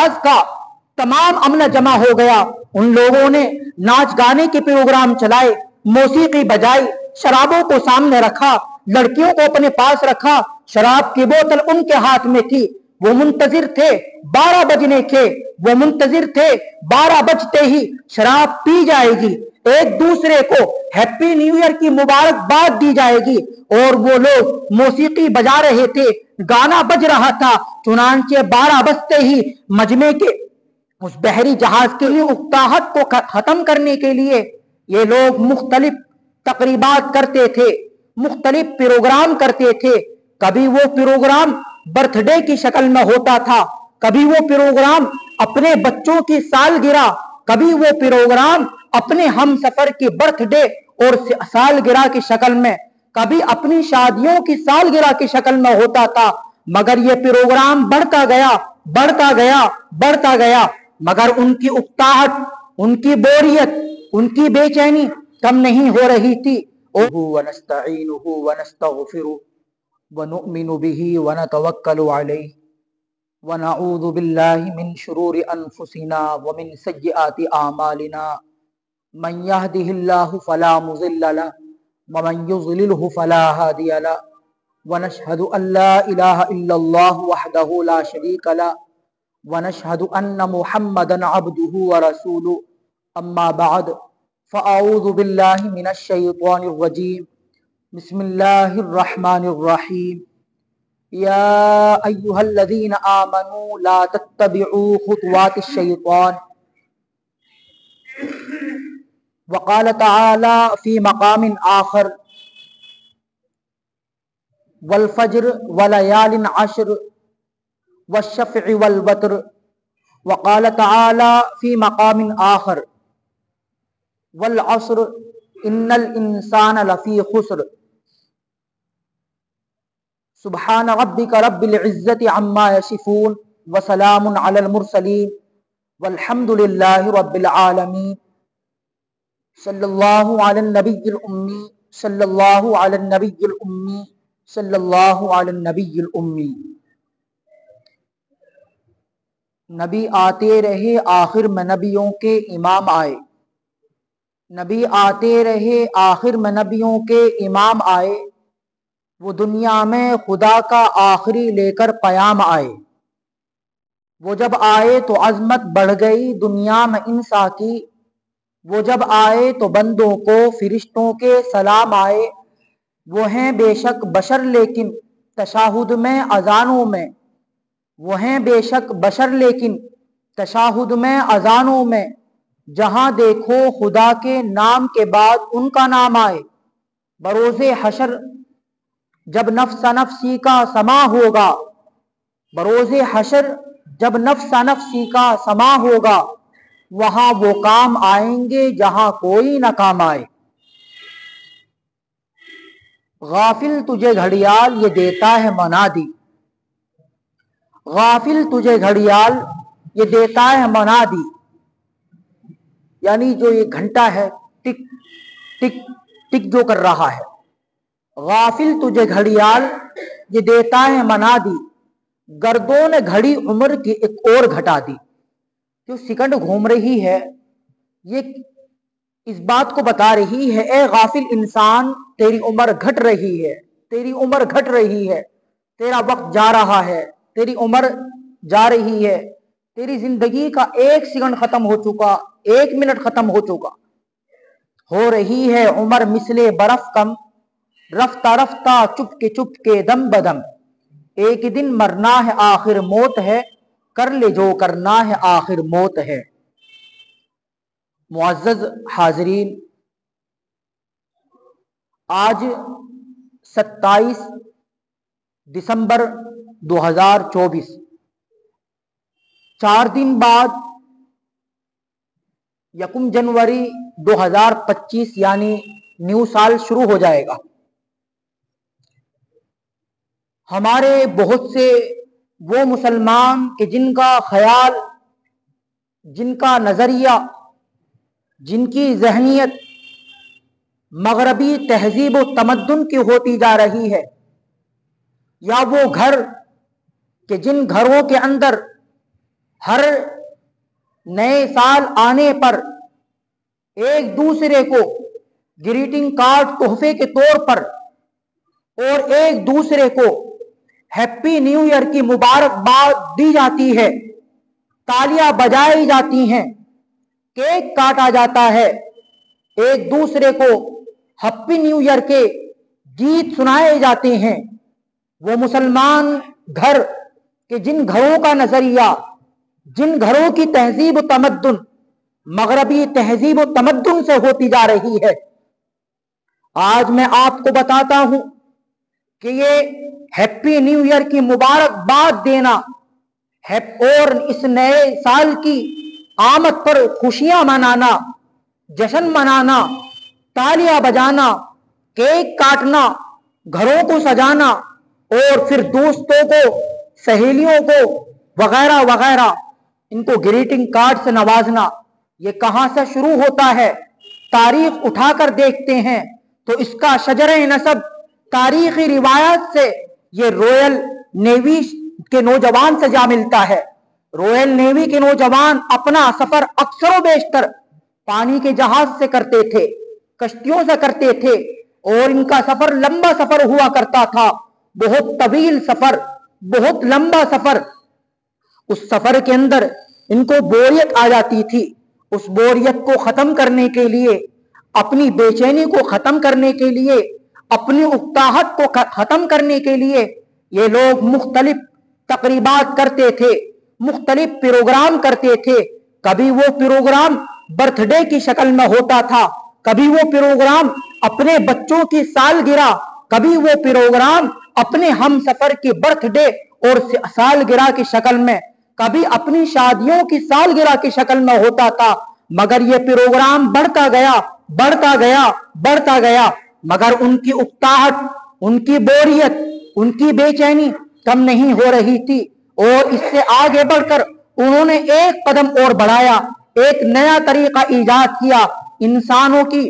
آج کا تمام عملہ جمع ہو گیا. ان لوگوں نے ناچ گانے کے پروگرام چلائے، موسیقی بجائی، شرابوں کو سامنے رکھا، لڑکیوں کو اپنے پاس رکھا، شراب کی بوتل ان کے ہاتھ میں تھی. وہ منتظر تھے 12 بجنے کے، وہ منتظر تھے 12 بجتے ہی شراب پی جائے گی، ایک دوسرے کو ہیپی نیو ایئر کی مبارکباد دی جائے گی، اور وہ لوگ موسیقی بجا رہے تھے، گانا بج رہا تھا. چنانچہ 12 بجتے ہی مجمع کے اس بحری جہاز کے لیے اکتاہٹ کو ختم کرنے کے لیے یہ لوگ مختلف تقریبات کرتے تھے، مختلف پروگرام کرتے تھے. کبھی وہ پروگرام برتھ ڈے کی شکل میں ہوتا تھا، کبھی وہ پروگرام اپنے بچوں کی سالگرہ، کبھی وہ پروگرام اپنے ہم سفر کی برتھ ڈے اور سالگرہ کی شکل میں، کبھی اپنی شادیوں کی سالگرہ کی شکل میں ہوتا تھا. مگر یہ پروگرام بڑھتا گیا، بڑھتا گیا، بڑھتا گیا، مگر ان کی اکتاہٹ، ان کی بوریت، ان کی بے چینی کم نہیں ہو رہی تھی. وَنَسْتَعِينُهُ وَنَسْتَغْفِرُهُ وَنُؤْمِنُ بِهِ وَنَتَوَكَّلُ عَلَيْهِ وَنَعُوذُ بِاللَّهِ مِنْ شُرُورِ أَنفُسِنَا وَمِنْ سَيِّئَاتِ أَعْمَالِنَا مَنْ يَهْدِهِ اللَّهُ فَلَا مُضِلَّ لَهُ وَمَنْ يُضْلِلْهُ فَلَا هَادِيَ لَهُ وَنَشْهَدُ أَنْ لَا إِلَهَ إِلَّا اللَّهُ وَحْدَهُ لَا شَرِيكَ لَهُ وَنَشْهَدُ أَنَّ مُحَمَّدًا عَبْدُهُ وَرَسُولُهُ. أما بعد فأعوذ بالله من الشيطان الرجيم. بسم الله الرحمن الرحيم. يا أيها الذين آمنوا لا تتبعوا خطوات الشيطان. وقال تعالى في مقام آخر: والفجر وليال عشر والشفع والوتر. وقال تعالى في مقام آخر: والعصر ان الانسان لفی خسر. سبحان ربک رب العزت عما یصفون وسلام علی المرسلین والحمد للہ رب العالمین. صلی اللہ علی النبی الامی، صلی اللہ علی النبی الامی، صلی اللہ علی النبی الامی. نبی آتے رہے، آخر میں نبیوں کے امام آئے. نبی آتے رہے، آخر میں نبیوں کے امام آئے. وہ دنیا میں خدا کا آخری لے کر پیام آئے. وہ جب آئے تو عظمت بڑھ گئی دنیا میں انسا کی. وہ جب آئے تو بندوں کو فرشتوں کے سلام آئے. وہ ہیں بے شک بشر لیکن تشہد میں اذانوں میں. وہ ہیں بے شک بشر لیکن تشہد میں اذانوں میں. جہاں دیکھو خدا کے نام کے بعد ان کا نام آئے. بروز حشر جب نفس نفسی کا سما ہوگا، بروز حشر جب نفس نفسی کا سما ہوگا، وہاں وہ کام آئیں گے جہاں کوئی نہ کام آئے. غافل تجھے گھڑیال یہ دیتا ہے منادی. غافل تجھے گھڑیال یہ دیتا ہے منادی، یعنی جو یہ گھنٹہ ہے ٹک ٹک ٹک جو کر رہا ہے. غافل تجھے گھڑیال یہ دیتا ہے منادی، گردوں نے گھڑی عمر کی ایک اور گھٹا دی. جو سیکنڈ گھوم رہی ہے یہ اس بات کو بتا رہی ہے، اے غافل انسان تیری عمر گھٹ رہی ہے، تیری عمر گھٹ رہی ہے، تیرا وقت جا رہا ہے، تیری عمر جا رہی ہے، تیری زندگی کا 1 سیکنڈ ختم ہو چکا، 1 منٹ ختم ہو چکا. ہو رہی ہے عمر مثل برف کم، رفتہ رفتہ چپ کے دم بدم. ایک دن مرنا ہے آخر موت ہے، کر لے جو کرنا ہے آخر موت ہے. معزز حاضرین، آج 27 دسمبر 2024، 4 دن بعد 1 جنوری 2025 یعنی نیو سال شروع ہو جائے گا. ہمارے بہت سے وہ مسلمان کہ جن کا خیال، جن کا نظریہ، جن کی ذہنیت مغربی تہذیب و تمدن کی ہوتی جا رہی ہے، یا وہ گھر کہ جن گھروں کے اندر हर नए साल आने पर एक दूसरे को ग्रीटिंग कार्ड तोहफे के तौर पर और एक दूसरे को हैप्पी न्यू ईयर की मुबारकबाद दी जाती है, तालियां बजाई जाती हैं, केक काटा जाता है, एक दूसरे को हैप्पी न्यू ईयर के गीत सुनाए जाते हैं। वो मुसलमान घर के जिन घरों का नजरिया, जिन घरों की तहजीब तमद्दुन मगरबी तहजीब तमद्दुन से होती जा रही है, आज मैं आपको बताता हूं कि ये हैप्पी न्यू ईयर की मुबारकबाद देना है और इस नए साल की आमद पर खुशियां मनाना, जश्न मनाना, तालियां बजाना, केक काटना, घरों को सजाना और फिर दोस्तों को, सहेलियों को वगैरह वगैरह इनको ग्रीटिंग कार्ड से नवाजना, ये कहां से शुरू होता है? तारीख उठाकर देखते हैं तो इसका शजरे नसब तारीखी रिवायत से ये रॉयल नेवी के नौजवान से जा मिलता है। रॉयल नेवी के नौजवान अपना सफर अक्सर बेशतर पानी के जहाज से करते थे, कश्तियों से करते थे और इनका सफर लंबा सफर हुआ करता था, बहुत तवील सफर, बहुत लंबा सफर। उस सफर के अंदर इनको बोरियत आ जाती थी। उस बोरियत को खत्म करने के लिए, अपनी बेचैनी को खत्म करने के लिए, अपनी उकताहट को खत्म करने के लिए ये लोग मुख्तलिफ तकरीबात करते थे, मुख्तलिफ प्रोग्राम करते थे। कभी वो प्रोग्राम बर्थडे की शक्ल में होता था, कभी वो प्रोग्राम अपने बच्चों की सालगिरह, कभी वो प्रोग्राम अपने हम सफर की बर्थडे और सालगिरह की शक्ल में, कभी अपनी शादियों की सालगिरह की शक्ल में होता था। मगर ये प्रोग्राम बढ़ता गया, बढ़ता गया, बढ़ता गया, मगर उनकी उकताहट, उनकी बोरियत, उनकी बेचैनी कम नहीं हो रही थी। और इससे आगे बढ़कर उन्होंने एक कदम और बढ़ाया, एक नया तरीका ईजाद किया। इंसानों की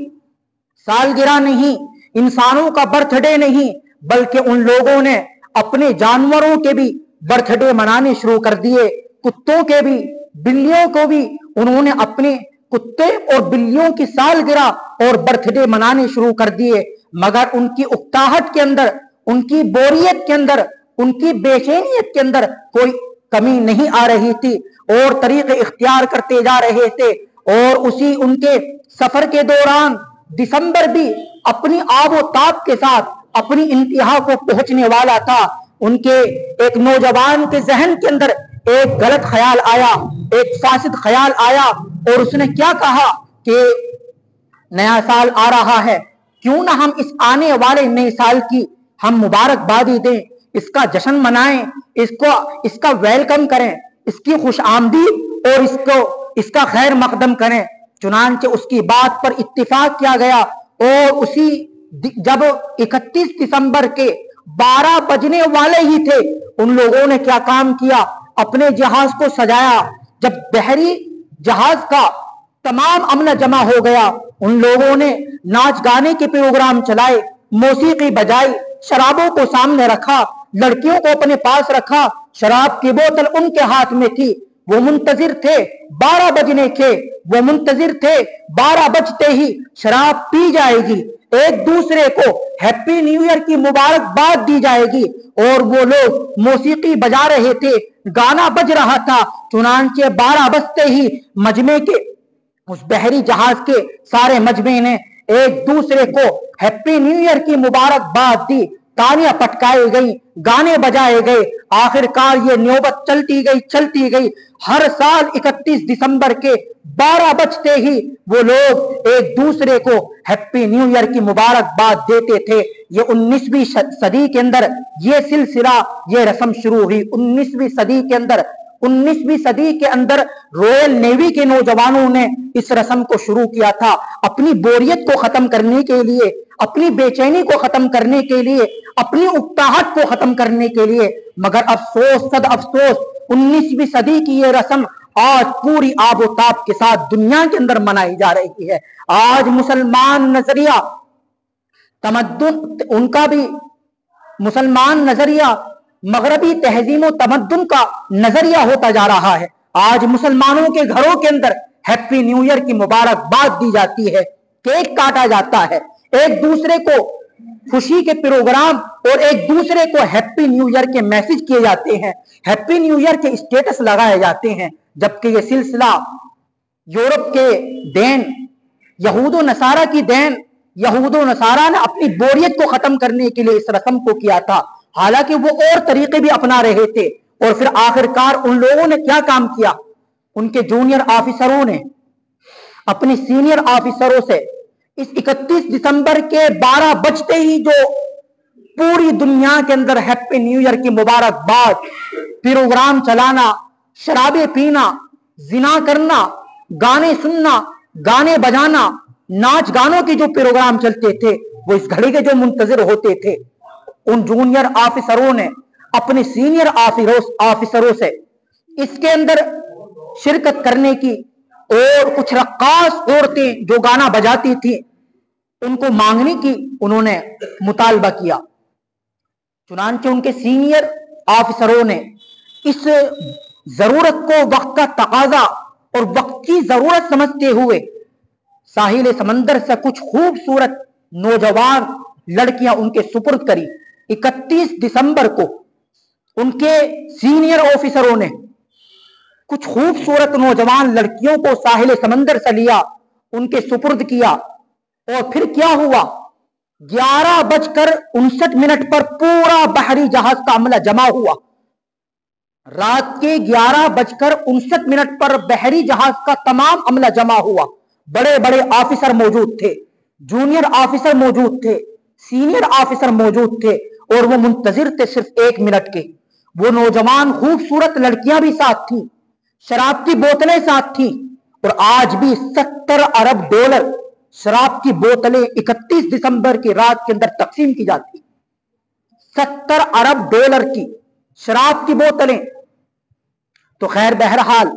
सालगिरह नहीं, इंसानों का बर्थडे नहीं, बल्कि उन लोगों ने अपने जानवरों के भी बर्थडे मनाने शुरू कर दिए। कुत्तों के भी, बिल्लियों को भी उन्होंने अपने कुत्ते और बिल्लियों की सालगिरह और बर्थडे मनाने शुरू कर दिए। मगर उनकी उकताहट के अंदर, उनकी बोरियत के अंदर, उनकी बेचैनियत के अंदर कोई कमी नहीं आ रही थी और तरीके इख्तियार करते जा रहे थे। और उसी उनके सफर के दौरान दिसंबर भी अपनी आबो ताब के साथ अपनी इंतहा को पहुंचने वाला था। उनके एक नौजवान के जहन के अंदर एक गलत ख्याल आया, एक फासिद ख्याल आया और उसने क्या कहा कि नया साल आ रहा है, क्यों ना हम इस आने वाले नए साल की हम मुबारकबादी दें, इसका जश्न मनाएं, इसका वेलकम करें, इसकी खुश आमदीद और इसका खैर मकदम करें। चुनांचे उसकी बात पर इत्तिफाक किया गया और उसी जब 31 दिसंबर के 12 बजने वाले ही थे, उन लोगों ने क्या काम किया, अपने जहाज को सजाया। जब बहरी जहाज का तमाम अमला जमा हो गया, उन लोगों ने नाच गाने के प्रोग्राम चलाए, मौसीकी बजाई, शराबों को सामने रखा, लड़कियों को अपने पास रखा, शराब की बोतल उनके हाथ में थी। वो मुंतजिर थे 12 बजने के, वो मुंतजिर थे 12 बजते ही शराब पी जाएगी, एक दूसरे को हैप्पी न्यू ईयर की मुबारकबाद दी जाएगी। और वो लोग मौसीकी बजा रहे थे, गाना बज रहा था। चुनांचे 12 बजते ही मजमे के, उस बहरी जहाज के सारे मजमे ने एक दूसरे को हैप्पी न्यू ईयर की मुबारकबाद दी, तालियां पटकाई गई, गाने बजाए गए। आखिरकार ये नौबत चलती गई। हर साल 31 दिसंबर के 12 बजते ही वो लोग एक दूसरे को हैप्पी न्यू ईयर की मुबारकबाद देते थे। ये 19वीं सदी के अंदर ये सिलसिला, ये रस्म शुरू हुई। 19वीं सदी के अंदर रॉयल नेवी के नौजवानों ने इस रस्म को शुरू किया था, अपनी बोरियत को खत्म करने के लिए, अपनी बेचैनी को खत्म करने के लिए, अपनी उकताहट को खत्म करने के लिए। मगर अफसोस, सद अफसोस, 19वीं सदी की ये रस्म आज पूरी आबोताब के साथ दुनिया के अंदर मनाई जा रही है। आज मुसलमान नजरिया तमद्दुन, उनका भी मुसलमान नजरिया मगरबी तहजीम तमद्दुन का नजरिया होता जा रहा है। آج مسلمانوں کے گھروں کے اندر ہیپی نیو ایئر کی مبارکباد دی جاتی ہے، کیک کاٹا جاتا ہے، ایک دوسرے کو خوشی کے پروگرام اور ایک دوسرے کو ہیپی نیو ایئر کے میسج کیے جاتے ہیں، ہیپی نیو ایئر کے اسٹیٹس لگائے جاتے ہیں، جبکہ یہ سلسلہ یورپ کے دین، یہود و نصارہ کی دین، یہود و نصارہ نے اپنی بوریت کو ختم کرنے کے لیے اس رسم کو کیا تھا، حالانکہ وہ اور طریقے بھی اپنا رہے تھے۔ اور پھر آخرکار ان لوگوں نے کیا کام کیا؟ ان کے جونیئر آفیسروں نے اپنی سینئر آفیسروں سے اس 31 دسمبر کے 12 بجتے ہی جو پوری دنیا کے اندر ہیپی نیو ایئر کی مبارکباد پروگرام چلانا، شرابیں پینا، زنا کرنا، گانے سننا، گانے بجانا، ناچ گانوں کے جو پروگرام چلتے تھے وہ اس گھڑی کے جو منتظر ہوتے تھے، ان جونیئر آفیسروں نے اپنے سینئر آفیسروں سے اس کے اندر شرکت کرنے کی، اور کچھ رقاص عورتیں جو گانا بجاتی تھی ان کو مانگنے کی انہوں نے مطالبہ کیا۔ چنانچہ ان کے سینئر آفیسروں نے اس ضرورت کو وقت کا تقاضا اور وقت کی ضرورت سمجھتے ہوئے ساحل سمندر سے کچھ خوبصورت نوجوان لڑکیاں ان کے سپرد کری۔ 31 دسمبر کو ان کے سینئر آفیسروں نے کچھ خوبصورت نوجوان لڑکیوں کو ساحل سمندر سے لیا، ان کے سپرد کیا، اور پھر کیا ہوا؟ 11:59 پر پورا بحری جہاز کا عملہ جمع ہوا۔ رات کے 11:59 پر بحری جہاز کا تمام عملہ جمع ہوا۔ بڑے بڑے آفیسر موجود تھے، جونیئر آفیسر موجود تھے، سینئر آفیسر موجود تھے، اور وہ منتظر تھے صرف 1 منٹ کے۔ وہ نوجوان خوبصورت لڑکیاں بھی ساتھ تھیں، شراب کی بوتلیں ساتھ تھیں، اور آج بھی 70 ارب ڈالر شراب کی بوتلیں 31 دسمبر کی رات کے اندر تقسیم کی جاتی۔ 70 ارب ڈالر کی شراب کی بوتلیں۔ تو خیر بہرحال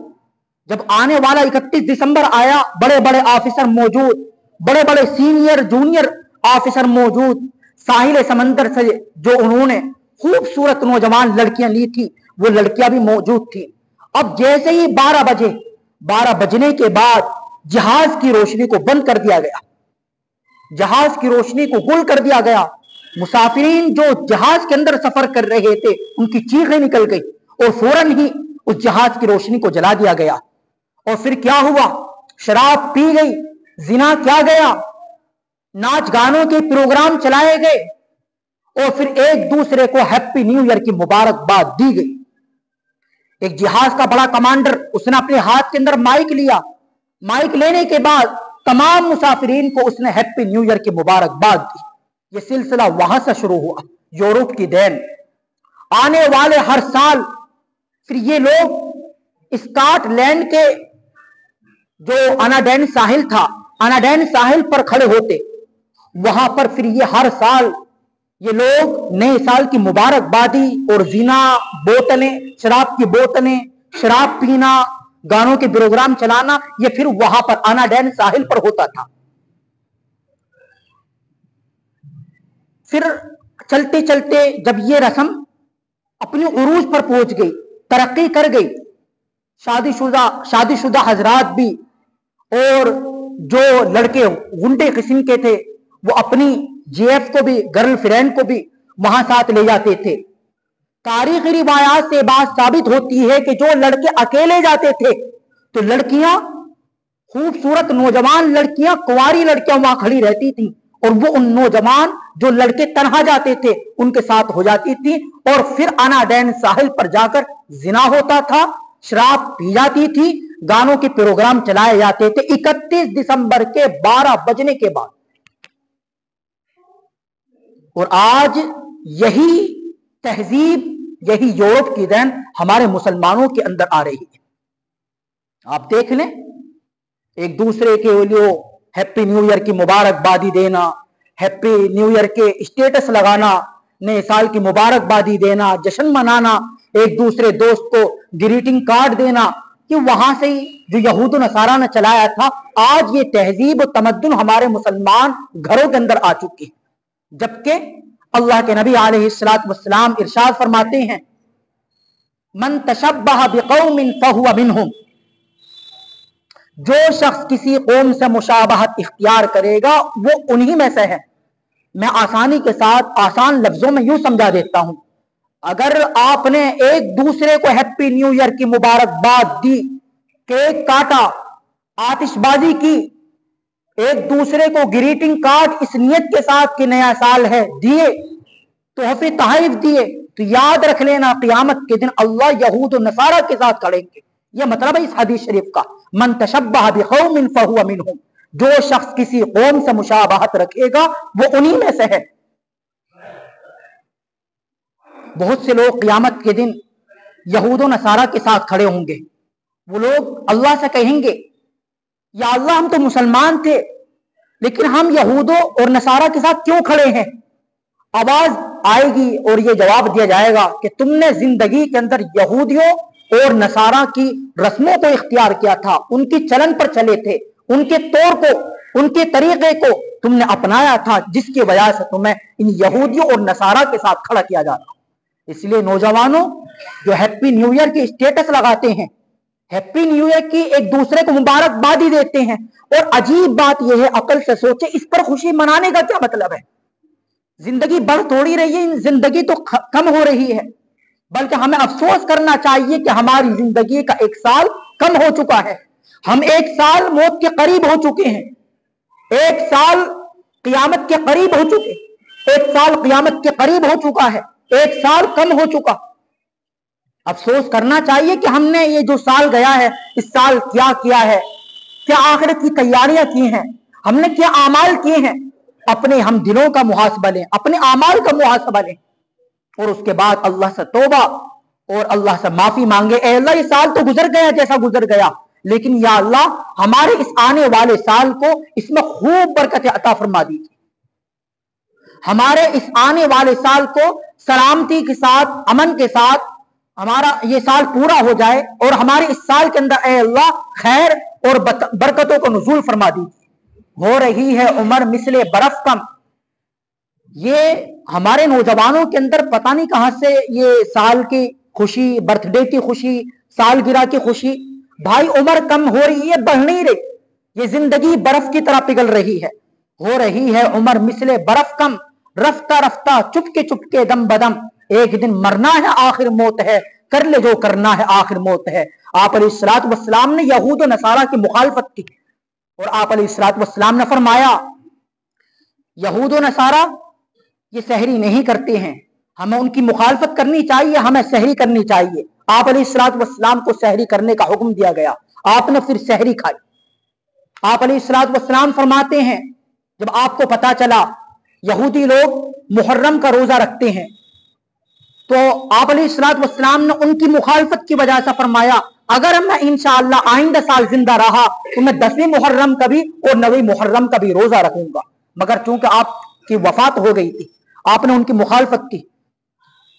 جب آنے والا 31 دسمبر آیا، بڑے بڑے آفیسر موجود، بڑے بڑے سینئر جونیئر آفیسر موجود، ساحل سمندر سے جو انہوں نے خوبصورت نوجوان لڑکیاں لی تھی وہ لڑکیاں بھی موجود تھی۔ اب جیسے ہی 12 بجے، 12 بجنے کے بعد جہاز کی روشنی کو بند کر دیا گیا، جہاز کی روشنی کو گل کر دیا گیا۔ مسافرین جو جہاز کے اندر سفر کر رہے تھے ان کی چیخیں نکل گئی، اور فوراً ہی اس جہاز کی روشنی کو جلا دیا گیا۔ اور پھر کیا ہوا؟ شراب پی گئی، زنا کیا گیا، ناچ گانوں کے پروگرام چلائے گئے، اور پھر ایک دوسرے کو ہیپی نیو ایئر کی مبارکباد دی گئی۔ ایک جہاز کا بڑا کمانڈر، اس نے اپنے ہاتھ کے اندر مائک لیا، مائک لینے کے بعد تمام مسافرین کو اس نے ہیپی نیو ایئر کی مبارکباد دی۔ یہ سلسلہ وہاں سے شروع ہوا، یورپ کی دین۔ آنے والے ہر سال پھر یہ لوگ اسکاٹ لینڈ کے جو اناڈین ساحل تھا، اناڈین ساحل پر کھڑے ہوتے، وہاں پر پھر یہ ہر سال یہ لوگ نئے سال کی مبارکبادی اور زنا، بوتلیں، شراب کی بوتلیں، شراب پینا، گانوں کے پروگرام چلانا، یہ پھر وہاں پر اناڈین ساحل پر ہوتا تھا۔ پھر چلتے چلتے جب یہ رسم اپنی عروج پر پہنچ گئی، ترقی کر گئی، شادی شدہ حضرات بھی اور جو لڑکے غنڈے قسم کے تھے وہ اپنی جی ایف کو بھی، گرل فرینڈ کو بھی وہاں ساتھ لے جاتے تھے۔ تاریخی روایات سے بات ثابت ہوتی ہے کہ جو لڑکے اکیلے جاتے تھے تو لڑکیاں، خوبصورت نوجوان لڑکیاں، کنواری لڑکیاں وہاں کھڑی رہتی تھیں، اور وہ ان نوجوان جو لڑکے تنہا جاتے تھے ان کے ساتھ ہو جاتی تھی، اور پھر اناڈین ساحل پر جا کر زنا ہوتا تھا، شراب پی جاتی تھی، گانوں کے پروگرام چلائے جاتے تھے 31 دسمبر کے 12 بجنے کے بعد۔ اور آج یہی تہذیب، یہی یورپ کی دین ہمارے مسلمانوں کے اندر آ رہی ہے۔ آپ دیکھ لیں، ایک دوسرے کے لیے ہیپی نیو ایئر کی مبارکبادی دینا، ہیپی نیو ایئر کے اسٹیٹس لگانا، نئے سال کی مبارکبادی دینا، جشن منانا، ایک دوسرے دوست کو گریٹنگ کارڈ دینا، کہ وہاں سے ہی جو یہود و نصارہ نے چلایا تھا، آج یہ تہذیب و تمدن ہمارے مسلمان گھروں کے اندر آ چکی ہے۔ جبکہ اللہ کے نبی علیہ الصلوۃ والسلام ارشاد فرماتے ہیں मन तशब्बह बिकौमिन फहुव मिनहुम, जो शख्स किसी कौम से मुशाबहत इख्तियार करेगा वो उन्हीं में से है। मैं आसानी के साथ आसान लफ्जों में यूं समझा देता हूं, अगर आपने एक दूसरे को हैप्पी न्यू ईयर की मुबारकबाद दी, केक काटा, आतिशबाजी की, एक दूसरे को ग्रीटिंग कार्ड इस नियत के साथ कि नया साल है दिए, तोहफे तहरीफ दिए, तो याद रख लेना क़यामत के दिन अल्लाह यहूद और नसारा के साथ खड़ेंगे। यह मतलब है इस हदीस शरीफ का, मन तशब्बह बिकौमिन फहुव मिनहुम, जो शख्स किसी कौम से मुशाबहत रखेगा वो उन्हीं में से है। बहुत से लोग क़यामत के दिन यहूद और नसारा के साथ खड़े होंगे। वो लोग अल्लाह से कहेंगे, या अल्लाह हम तो मुसलमान थे लेकिन हम यहूदों और नसारा के साथ क्यों खड़े हैं? आवाज आएगी और ये जवाब दिया जाएगा कि तुमने जिंदगी के अंदर यहूदियों और नसारा की रस्मों को इख्तियार किया था, उनकी चलन पर चले थे, उनके तौर को, उनके तरीके को तुमने अपनाया था, जिसकी वजह से तुम्हें इन यहूदियों और नसारा के साथ खड़ा किया जा रहा। इसलिए नौजवानों जो हैप्पी न्यू ईयर की स्टेटस लगाते हैं, हैप्पी न्यू ईयर की एक दूसरे को मुबारकबादी देते हैं, और अजीब बात यह है, अकल से सोचे, इस पर खुशी मनाने का क्या मतलब है? जिंदगी बढ़ थोड़ी रही है, जिंदगी तो कम हो रही है, बल्कि हमें अफसोस करना चाहिए कि हमारी जिंदगी का एक साल कम हो चुका है। हम एक साल मौत के करीब हो चुके हैं, एक साल क़यामत के करीब हो चुके, एक साल क़यामत के करीब हो चुका है, एक साल कम हो चुका। अफसोस करना चाहिए कि हमने ये जो साल गया है, इस साल क्या किया है, क्या आखिरत की तैयारियां की हैं, हमने क्या आमाल किए हैं। अपने हम दिलों का मुहासबा लें, अपने आमाल का मुहासबा लें, और उसके बाद अल्लाह से तौबा और अल्लाह से माफी मांगे। ए अल्लाह, ये साल तो गुजर गया जैसा गुजर गया, लेकिन या अल्लाह हमारे इस आने वाले साल को इसमें खूब बरकत अता फरमा दीजिए, हमारे इस आने वाले साल को सलामती के साथ, अमन के साथ हमारा ये साल पूरा हो जाए, और हमारे इस साल के अंदर ए अल्लाह खैर और बरकतों को नुज़ूल फरमा दीजिए। हो रही है उम्र मिसले बर्फ कम, ये हमारे नौजवानों के अंदर पता नहीं कहां से ये साल की खुशी, बर्थडे की खुशी, सालगिरह की खुशी। भाई उम्र कम हो रही है, बढ़ नहीं रही, ये जिंदगी बर्फ की तरह पिघल रही है। हो रही है उम्र मिसले बर्फ कम, रफ्ता रफ्ता चुपके चुपके दम बदम, एक दिन मरना है आखिर मौत है, कर ले जो करना है आखिर मौत है। आप अलैहिस्सलातु वस्सलाम ने यहूद और नसारा की मुखालफत की, और आप अलैहिस्सलातु वस्सलाम ने फरमाया, यहूद और नसारा ये सहरी नहीं करते हैं, हमें उनकी मुखालफत करनी चाहिए, हमें सहरी करनी चाहिए। आप अलैहिस्सलातु वस्सलाम को सहरी करने का हुक्म दिया गया, आपने फिर सहरी खाई। आप अलैहिस्सलातु वस्सलाम फरमाते हैं, जब आपको पता चला यहूदी लोग मुहर्रम का रोजा रखते हैं, तो आप अलैहिस्सलातु वस्सलाम ने उनकी मुखालफत की वजह से फरमाया, अगर मैं इंशाअल्लाह आइंदा साल जिंदा रहा तो मैं 10वीं मुहर्रम का भी और 9वीं मुहर्रम का भी रोजा रखूंगा। मगर चूंकि आपकी वफात हो गई थी, आपने उनकी मुखालफत की।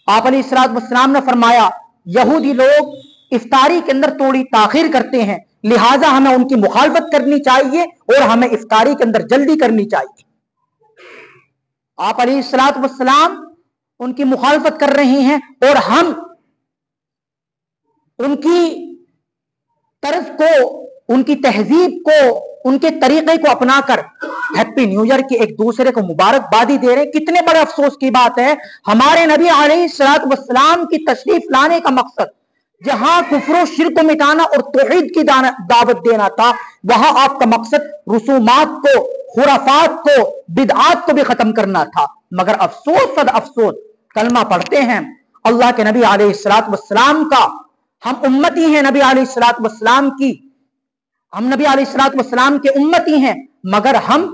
आप अलैहिस्सलातु वस्सलाम ने फरमाया, यहूदी लोग इफ्तारी के अंदर थोड़ी ताखीर करते हैं, लिहाजा हमें उनकी मुखालफत करनी चाहिए और हमें इफ्तारी के अंदर जल्दी करनी चाहिए। आप अलैहिस्सलातु वस्सलाम उनकी मुखालफत कर रही हैं, और हम उनकी तर्ज को, उनकी तहजीब को, उनके तरीके को अपनाकर हैप्पी न्यू ईयर की एक दूसरे को मुबारकबादी दे रहे। कितने बड़े अफसोस की बात है, हमारे नबी अलैहिस्सलातु वस्सलाम की तशरीफ लाने का मकसद जहां कुफ्र शिर्क को मिटाना और तौहीद की दावत देना था, वहां आपका मकसद रसूमात को, खुराफात को, बिदआत को भी खत्म करना था। मगर अफसोस सद अफसोस, कलमा पढ़ते हैं अल्लाह के नबी अलैहिस्सलातु वस्सलाम का, हम उम्मती हैं नबी अलैहिस्सलातु वस्सलाम की, हम नबी अलैहिस्सलातु वस्सलाम के उम्मती हैं, मगर हम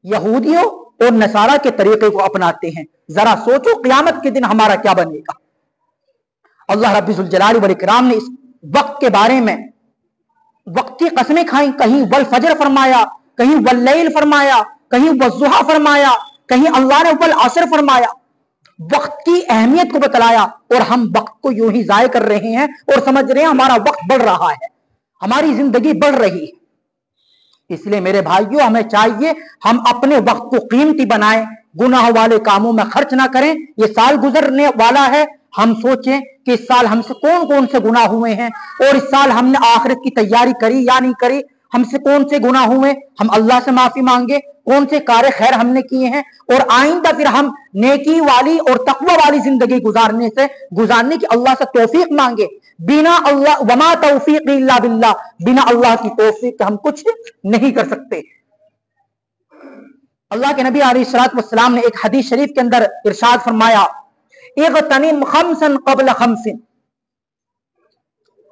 यहूदियों और नसारा के तरीके को अपनाते हैं। जरा सोचो क़यामत के दिन हमारा क्या बनेगा। अल्लाह रब्बुल जलाली वल इकराम ने इस वक्त के बारे में वक्त की कसमें खाई, कहीं वल फजर फरमाया, कहीं वल लैल फरमाया, कहीं वज़्ज़ुहा फरमाया, कहीं अल्लाह ने वल असर फरमाया। वक्त की अहमियत को बतलाया, और हम वक्त को यूं ही जाय कर रहे हैं और समझ रहे हैं हमारा वक्त बढ़ रहा है, हमारी जिंदगी बढ़ रही है। इसलिए मेरे भाइयों, हमें चाहिए हम अपने वक्त को कीमती बनाएं, गुनाह वाले कामों में खर्च ना करें। ये साल गुजरने वाला है, हम सोचें कि इस साल हमसे कौन कौन से गुनाह हुए हैं और इस साल हमने आखिरत की तैयारी करी या नहीं करी, हमसे कौन से गुनाह हुए, हम अल्लाह से माफी मांगे, कौन से कार्य खैर हमने किए हैं, और आइंदा फिर हम नेकी वाली और तकवा वाली जिंदगी गुजारने की अल्लाह से तौफीक मांगे। बिना अल्लाह वमा तौफीक इल्ला बिल्लाह, बिना अल्लाह की तौफीक के हम कुछ नहीं कर सकते। अल्लाह के नबी अलैहिस्सलातु वस्सलाम ने एक हदीस शरीफ के अंदर इरशाद फरमाया, इग़तनिम खम्सन क़ब्ल खम्सिन,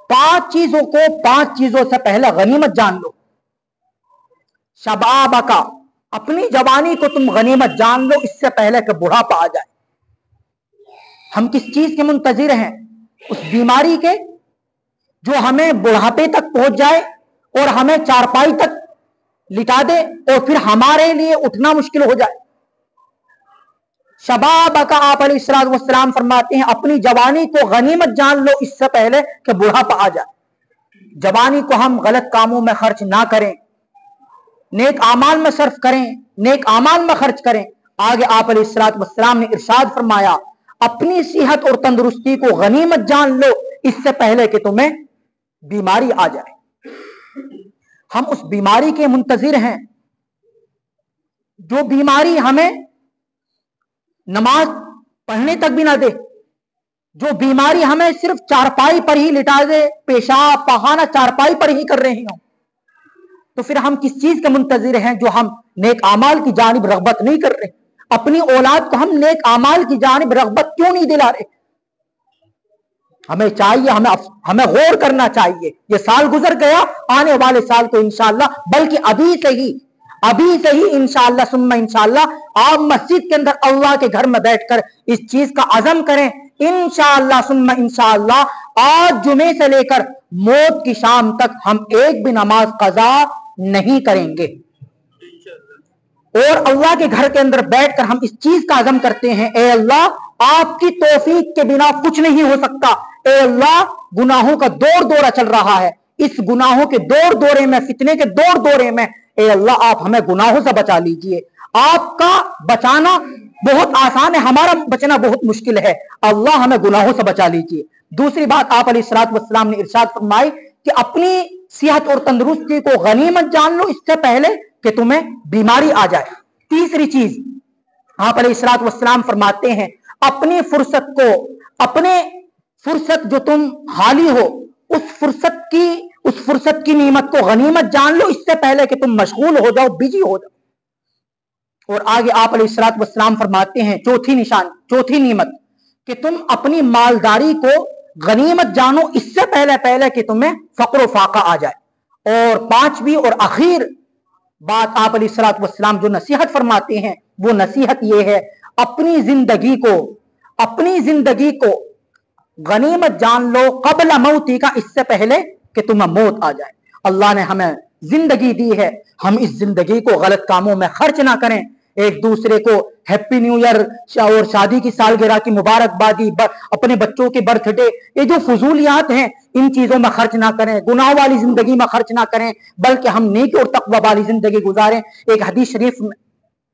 5 चीजों को 5 चीजों से पहले गनीमत जान लो। शबाबका, अपनी जवानी को तुम गनीमत जान लो इससे पहले कि बुढ़ापा आ जाए। हम किस चीज के मुंतजिर हैं? उस बीमारी के जो हमें बुढ़ापे तक पहुंच जाए और हमें चारपाई तक लिटा दे और फिर हमारे लिए उठना मुश्किल हो जाए। शबाबका, आप अलैहिस्सलातु वस्सलाम फरमाते हैं अपनी जवानी को गनीमत जान लो इससे पहले कि बुढ़ापा आ जाए। जवानी को हम गलत कामों में खर्च ना करें, नेक आमाल में सर्फ करें, नेक आमाल में खर्च करें। आगे आप अलैहिस्सलातु वस्सलाम ने इरशाद फरमाया, अपनी सेहत और तंदुरुस्ती को गनीमत जान लो इससे पहले कि तुम्हें बीमारी आ जाए। हम उस बीमारी के मुंतजिर हैं जो बीमारी हमें नमाज पढ़ने तक भी ना दे, जो बीमारी हमें सिर्फ चारपाई पर ही लिटा दे, पेशाब पखाना चारपाई पर ही कर रहे हो। तो फिर हम किस चीज के मुंतजिर हैं जो हम नेक आमाल की जानिब रगबत नहीं कर रहे? अपनी औलाद को हम नेक आमाल की जानिब रगबत क्यों नहीं दिला रहे? हमें चाहिए, हमें गौर करना चाहिए। ये साल गुजर गया, आने वाले साल को इंशाअल्लाह, बल्कि अभी से ही इंशाअल्लाह सुम्मा इंशाअल्लाह आप मस्जिद के अंदर अल्लाह के घर में बैठकर इस चीज का अज़म करें। इंशाअल्लाह सुम्मा इंशाअल्लाह आज जुमे से लेकर मौत की शाम तक हम एक भी नमाज कज़ा नहीं करेंगे और अल्लाह के घर के अंदर बैठकर हम इस चीज का अज़म करते हैं, ए अल्लाह आपकी तौफीक के बिना कुछ नहीं हो सकता। ए अल्लाह गुनाहों का दौर दौरा चल रहा है, इस गुनाहों के दौर दौरे में, फितने के दौर दौरे में ए अल्लाह आप हमें गुनाहों से बचा लीजिए। आपका बचाना बहुत आसान है, हमारा बचना बहुत मुश्किल है। अल्लाह हमें गुनाहों से बचा लीजिए। दूसरी बात आप अलैहिस्सलातु वस्सलाम ने इरशाद फरमाई कि अपनी सेहत और तंदुरुस्ती को गनीमत जान लो इससे पहले कि तुम्हें बीमारी आ जाए। तीसरी चीज आप अलैहिस्सलातु वस्सलाम फरमाते हैं, अपनी फुर्सत जो तुम खाली हो उस फुर्सत की नीमत को गनीमत जान लो इससे पहले कि तुम मशगूल हो जाओ, बिजी हो जाओ। और आगे आप अलैहिस्सलातु वस्सलाम फरमाते हैं चौथी नीमत कि तुम अपनी मालदारी को गनीमत जानो इससे पहले कि तुम्हें फक्र फाका आ जाए। और पांचवी और आखिर बात आप अलैहिस्सलातु वस्सलाम जो नसीहत फरमाते हैं वो नसीहत ये है, अपनी जिंदगी को गनीमत जान लो क़ब्ल मौती का, इससे पहले कि तुम्हें मौत आ जाए। अल्लाह ने हमें जिंदगी दी है, हम इस जिंदगी को गलत कामों में खर्च ना करें। एक दूसरे को हैप्पी न्यू ईयर और शादी की सालगिरह की मुबारकबादी, अपने बच्चों के बर्थडे, ये जो फजूलियात हैं इन चीजों में खर्च ना करें, गुनाह वाली जिंदगी में खर्च ना करें, बल्कि हम नेकी और तकवा वाली जिंदगी गुजारें। एक हदीस शरीफ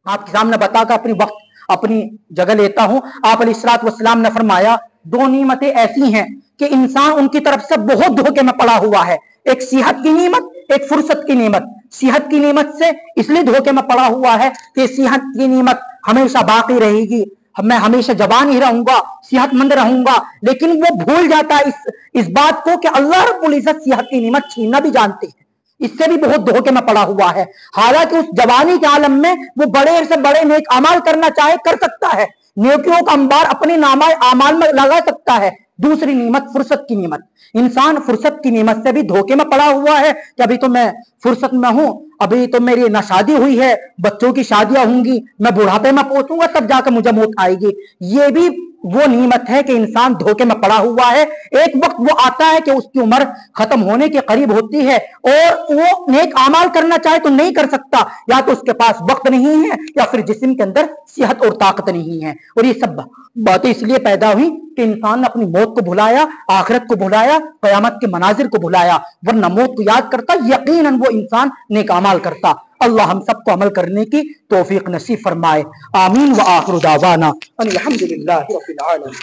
आपके सामने बताकर अपनी जगह लेता हूं। आप अलैहिस्सलातु वस्सलाम ने फरमाया, 2 नीमतें ऐसी हैं कि इंसान उनकी तरफ से बहुत धोखे में पड़ा हुआ है। एक सेहत की नीमत, एक फुर्सत की नीमत। सेहत की नीमत से इसलिए धोखे में पड़ा हुआ है कि सेहत की नीमत हमेशा बाकी रहेगी, मैं हमेशा जवान ही रहूंगा, सेहतमंद रहूंगा, लेकिन वो भूल जाता है इस बात को कि अल्लाह रब्बुल इज्जत सेहत की नीमत छीनना भी जानते हैं। इससे भी बहुत धोखे में पड़ा हुआ है। हालांकि उस जवानी के आलम में वो बड़े से बड़े नेक अमाल करना चाहे कर सकता है, नेकियों का अंबार अपने नामा आमाल में लगा सकता है। दूसरी नीमत फुर्सत की नीमत, इंसान फुर्सत की नीमत से भी धोखे में पड़ा हुआ है कि अभी तो मैं फुर्सत में हूं, अभी तो मेरी ना शादी हुई है, बच्चों की शादियां होंगी, मैं बुढ़ापे में पहुंचूंगा तब जाकर मुझे मौत आएगी। ये भी वो नीमत है कि इंसान धोखे में पड़ा हुआ है। एक वक्त वो आता है कि उसकी उम्र खत्म होने के करीब होती है और वो नेक आमाल करना चाहे तो नहीं कर सकता, या तो उसके पास वक्त नहीं है या फिर जिस्म के अंदर सेहत और ताकत नहीं है। और ये सब बातें इसलिए पैदा हुई कि इंसान ने अपनी मौत को भुलाया, आखिरत को भुलाया, क़यामत के मनाजिर को भुलाया। वरना मौत को याद करता यकीनन वो इंसान नेक आमाल करता। अल्लाह हम सबको अमल करने की तौफीक नसीब फरमाए। आमीन व आखिरु दावाना अनिल हम्दुलिल्लाहि रब्बिल आलमीन।